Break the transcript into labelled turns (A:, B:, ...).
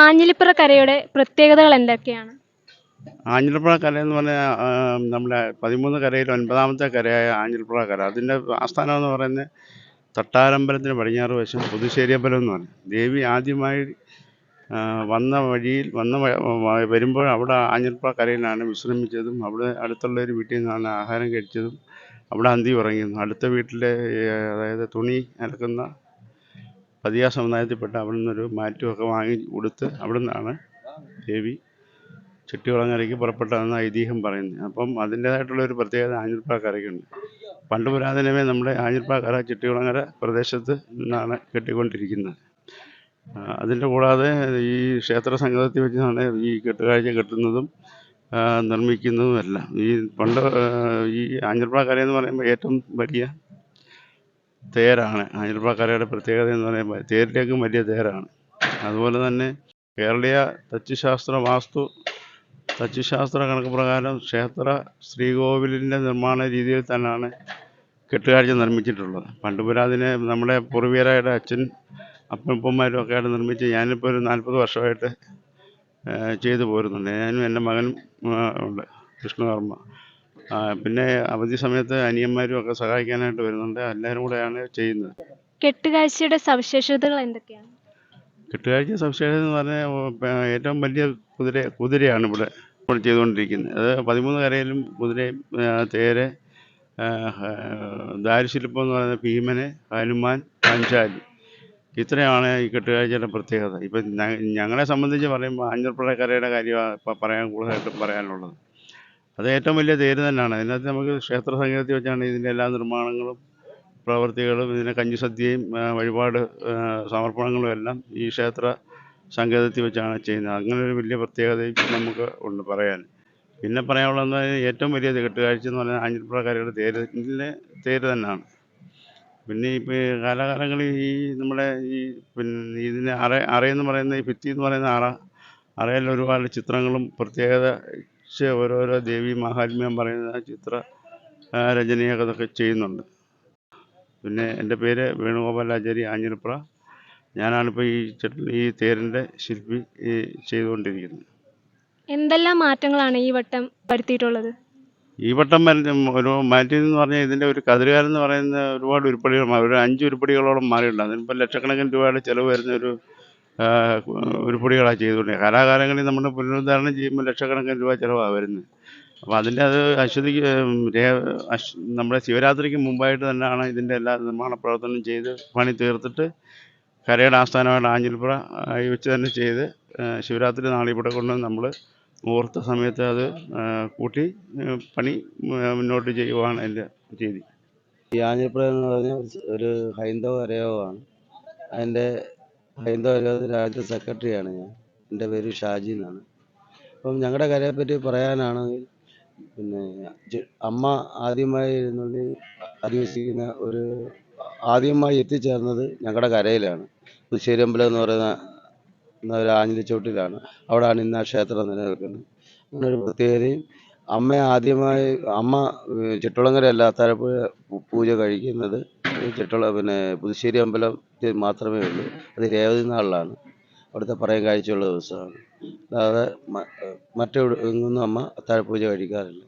A: ആഞ്ഞിലിപ്പുറ കരയുടെ പ്രത്യേകതകൾ എന്തൊക്കെയാണ്?
B: ആഞ്ഞിലിപ്പുഴ കര എന്ന് പറഞ്ഞാൽ നമ്മുടെ 13 കരയിൽ 9ാമത്തെ കരയായ ആഞ്ഞിലിപ്പുഴ കര. അതിൻ്റെ ആസ്ഥാനം എന്ന് പറയുന്നത് തട്ടാരമ്പലത്തിന് പടിഞ്ഞാറ് വശം പുതുശ്ശേരി അമ്പലം എന്ന് പറയും. ദേവി ആദ്യമായി വന്ന വഴിയിൽ വരുമ്പോൾ അവിടെ ആഞ്ഞിലിപ്പുഴ കരയിലാണ് വിശ്രമിച്ചതും അവിടെ അടുത്തുള്ള ഒരു വീട്ടിൽ നിന്നാണ് ആഹാരം കഴിച്ചതും അവിടെ അന്തി ഉറങ്ങിയതും. അടുത്ത വീട്ടിലെ അതായത് തുണി അലക്കുന്ന പതിയ സമുദായത്തിൽപ്പെട്ട അവിടെ നിന്നൊരു മാറ്റുമൊക്കെ വാങ്ങി ഉടുത്ത് അവിടെ നിന്നാണ് ദേവി ചെട്ടികുളങ്ങരയ്ക്ക് പുറപ്പെട്ടതെന്ന് ഐതിഹ്യം പറയുന്നത്. അപ്പം അതിൻ്റേതായിട്ടുള്ള ഒരു പ്രത്യേകത ആഞ്ഞിലിപ്പുഴ കരയ്ക്കുണ്ട്. പണ്ട് പുരാതനമേ നമ്മുടെ ആഞ്ഞിലിപ്പുഴ കര ചെട്ടികുളങ്ങര പ്രദേശത്ത് നിന്നാണ് കെട്ടിക്കൊണ്ടിരിക്കുന്നത്. അതിൻ്റെ കൂടാതെ ഈ ക്ഷേത്ര സംഗമത്തിൽ വെച്ചാണ് ഈ കെട്ടുകാഴ്ച കെട്ടുന്നതും നിർമ്മിക്കുന്നതും എല്ലാം. ഈ പണ്ട് ഈ ആഞ്ഞിലിപ്പുഴ കരയെന്ന് പറയുമ്പോൾ ഏറ്റവും വലിയ തേരാണ്. ആഞ്ഞിലിപ്പുഴ കരയുടെ പ്രത്യേകത എന്ന് പറയുമ്പോൾ തേരിലേക്കും വലിയ തേരാണ്. അതുപോലെ തന്നെ കേരളീയ തച്ചുശാസ്ത്ര കണക്ക് പ്രകാരം ക്ഷേത്ര ശ്രീകോവിലിൻ്റെ നിർമ്മാണ രീതിയിൽ തന്നെയാണ് കെട്ടുകാഴ്ച നിർമ്മിച്ചിട്ടുള്ളത്. പണ്ട് പുരാതന നമ്മുടെ പൂർവികരായുടെ അച്ഛൻ അപ്പന്മാരും ഒക്കെ ആയിട്ട് നിർമ്മിച്ച് ഞാനിപ്പോൾ ഒരു 40 വർഷമായിട്ട് ചെയ്തു പോരുന്നുണ്ട്. ഞാനും എൻ്റെ മകനും ഉണ്ട് വിഷ്ണുകർമ്മ. പിന്നെ അവധി സമയത്ത് അനിയന്മാരും ഒക്കെ സഹായിക്കാനായിട്ട് വരുന്നുണ്ട്. എല്ലാവരും കൂടെയാണ് ചെയ്യുന്നത്.
A: കെട്ടുകാഴ്ചയുടെ സവിശേഷതകൾ എന്തൊക്കെയാണ്?
B: കെട്ടുകാഴ്ച സവിശേഷത എന്ന് പറഞ്ഞാൽ ഏറ്റവും വലിയ കുതിരയാണ് ഇവിടെ ചെയ്തുകൊണ്ടിരിക്കുന്നത്. അത് 13 കരയിലും കുതിരയും തേര്, ദാരുശില്പം എന്ന് പറയുന്ന ഭീമന്, ഹനുമാൻ, പാഞ്ചാലി, ഇത്രയാണ് ഈ കെട്ടുകാഴ്ചയുടെ പ്രത്യേകത. ഇപ്പം ഞങ്ങളെ സംബന്ധിച്ച് പറയുമ്പോൾ ആഞ്ഞിലിപ്പുഴ കരയുടെ കാര്യമാണ് ഇപ്പം കൂടുതലായിട്ടും പറയാനുള്ളത്. അത് ഏറ്റവും വലിയ തേര് തന്നെയാണ്. അതിനകത്ത് നമുക്ക് ക്ഷേത്ര സംഗീതത്തിൽ വെച്ചാണ് ഇതിൻ്റെ എല്ലാ നിർമ്മാണങ്ങളും പ്രവൃത്തികളും ഇതിൻ്റെ കഞ്ഞിസദ്യയും വഴിപാട് സമർപ്പണങ്ങളും എല്ലാം ഈ ക്ഷേത്ര സങ്കേതത്തിൽ വെച്ചാണ് ചെയ്യുന്നത്. അങ്ങനെ ഒരു വലിയ പ്രത്യേകതയും നമുക്ക് ഉണ്ട് പറയാൻ. പിന്നെ പറയാനുള്ളത് ഏറ്റവും വലിയ കെട്ടുകാഴ്ച എന്ന് പറഞ്ഞാൽ ആഞ്ഞിലിപ്പുഴ കരയുടെ തേര് തന്നെയാണ്. പിന്നെ ഇപ്പോൾ കാലാകാലങ്ങളിൽ ഈ നമ്മുടെ ഈ പിന്നെ ഇതിന് അറയെന്ന് പറയുന്ന ഈ ഭിത്തി എന്ന് പറയുന്ന അറയിൽ ഒരുപാട് ചിത്രങ്ങളും പ്രത്യേകത ഓരോരോ ദേവി മഹാത്മ്യം പറയുന്ന ചിത്ര രചനയൊക്കെ അതൊക്കെ ചെയ്യുന്നുണ്ട്. പിന്നെ എൻ്റെ പേര് വേണുഗോപാലാചാരി ആഞ്ഞിലിപ്പുഴ. ഞാനാണിപ്പോൾ ഈ തേരിൻ്റെ ശില്പി ചെയ്തുകൊണ്ടിരിക്കുന്നത്.
A: എന്തെല്ലാം മാറ്റങ്ങളാണ് ഈ വട്ടം വരുത്തിയിട്ടുള്ളത്?
B: ഈ വട്ടം ഒരു മാറ്റിയെന്ന് പറഞ്ഞാൽ ഇതിൻ്റെ ഒരു കതിരുകാലം എന്ന് പറയുന്ന ഒരുപാട് ഉരുപ്പടികൾ ഒരു 5 ഉരുപ്പടികളോളം മാറിയിട്ടുണ്ട്. അതിനിപ്പോൾ ലക്ഷക്കണക്കിന് രൂപയുടെ ചിലവ് വരുന്ന ഉരുപ്പടികളാണ് ചെയ്തുകൊണ്ടിരിക്കുന്നത്. കാലാകാലങ്ങളിൽ നമ്മൾ പുനരുദ്ധാരണം ചെയ്യുമ്പോൾ ലക്ഷക്കണക്കിന് രൂപ ചിലവാണ് വരുന്നത്. അപ്പോൾ അതിൻ്റെ അത് നമ്മുടെ ശിവരാത്രിക്ക് മുമ്പായിട്ട് തന്നെയാണ് ഇതിൻ്റെ എല്ലാ നിർമ്മാണ പ്രവർത്തനം ചെയ്ത് പണി തീർത്തിട്ട് കരയുടെ ആസ്ഥാനമായിട്ട് ആഞ്ഞിലിപ്പുഴ വെച്ച് തന്നെ ചെയ്ത് ശിവരാത്രി നാളിൽ ഇവിടെ കൊണ്ട് നമ്മൾ മുഹൂർത്ത സമയത്ത് അത് കൂട്ടി പണി മുന്നോട്ട് ചെയ്യുവാണ് എൻ്റെ രീതി.
C: ഈ ആഞ്ഞിലിപ്പുഴ എന്ന് പറഞ്ഞാൽ ഒരു ഹൈന്ദവ കരയോഗമാണ്. അതിൻ്റെ ഹൈന്ദവ കരയോഗത്തിൻ്റെ ആദ്യത്തെ സെക്രട്ടറിയാണ് ഞാൻ. എൻ്റെ പേര് ഷാജി എന്നാണ്. അപ്പം ഞങ്ങളുടെ കരയെപ്പറ്റി പറയാനാണെങ്കിൽ പിന്നെ അമ്മ ആദ്യമായി അധിവസിക്കുന്ന ആദ്യമായി എത്തിച്ചേർന്നത് ഞങ്ങളുടെ കരയിലാണ്. പുതുശ്ശേരി അമ്പലം എന്ന് പറയുന്ന ഒരു ആഞ്ഞിലിച്ചോട്ടിലാണ്. അവിടെയാണ് ഇന്ന് ആ ക്ഷേത്രം നിലനിൽക്കുന്നത്. അങ്ങനെ ഒരു പ്രത്യേകതയും അമ്മ ചെട്ടികുളങ്ങരയല്ല അത്താഴപ്പുഴ പൂജ കഴിക്കുന്നത് പുതുശ്ശേരി അമ്പലത്തിൽ മാത്രമേ ഉള്ളൂ. അത് രേവതി നാളിലാണ്. അവിടുത്തെ പറയാൻ കാഴ്ചയുള്ള ദിവസമാണ്. അല്ലാതെ മറ്റെങ്ങൊന്നും അമ്മ അത്താഴപ്പൂജ കഴിക്കാറില്ല.